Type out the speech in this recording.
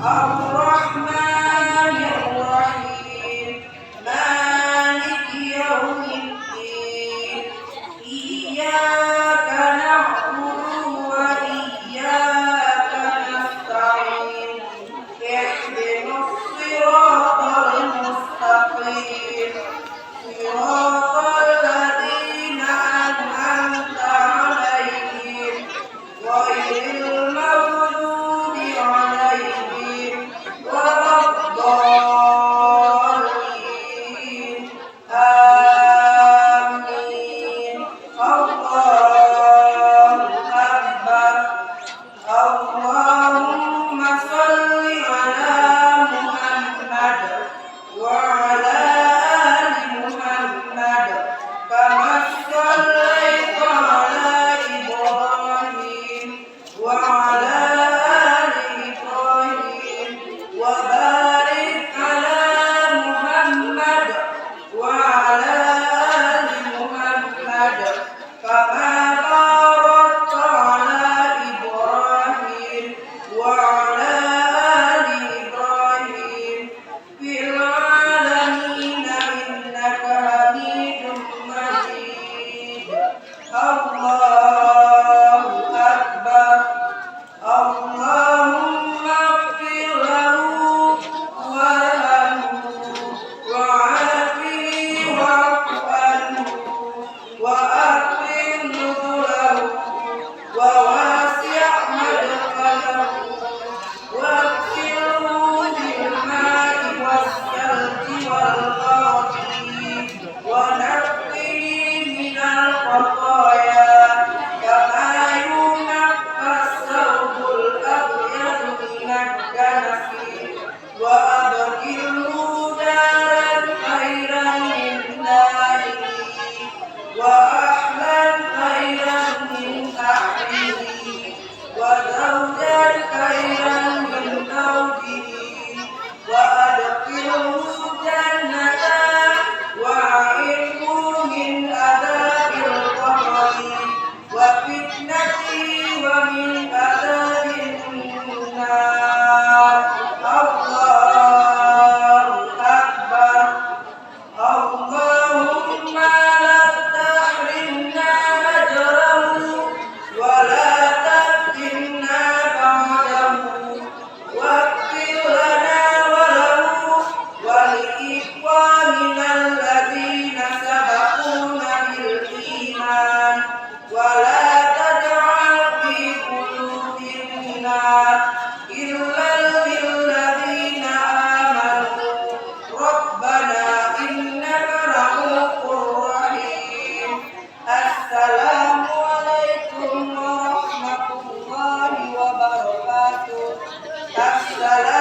الرحمن الرحيم مالك يوم الدين إياك نعبد وإياك نستعين اهدنا الصراط المستقيم صراط الذين أنعمت عليهم غير المغضوب عليهم ولا الضالين آمين الله أكبر اللهم صل على محمد وعلى آل محمد كما صليت على إبراهيم وعلى آل إبراهيم وبارك على محمد وعلى آل محمد كما باركت على إبراهيم وعلى آل إبراهيم في العالمين إنك حميد مجيد الله أكبر اللهم اغفر له وارحمه وعافه واعف عنه وأكرم نزله وواسع مدخله واغسله بالماء والثلج والبرد ونقه من الخطايا كما ينقى الثوب الأبيض من الدنس وأدخله دارا خيرا من داره وأهلا خيرا من أهله وزوجا خيرا من زوجه وأدخله الجنة وأعذه من عذاب القبر وفتنته ومن عذاب النار الله أكبر اللهم لا تحرمنا أجره ولا تفتنا بعده واغفر لنا وله ولإخواننا الذين سبقونا بالإيمان ولا تجعل في قلوبنا غلا للذين آمنوا ربنا إنك رؤوف رحيم السلام عليكم ورحمة الله وبركاته السلام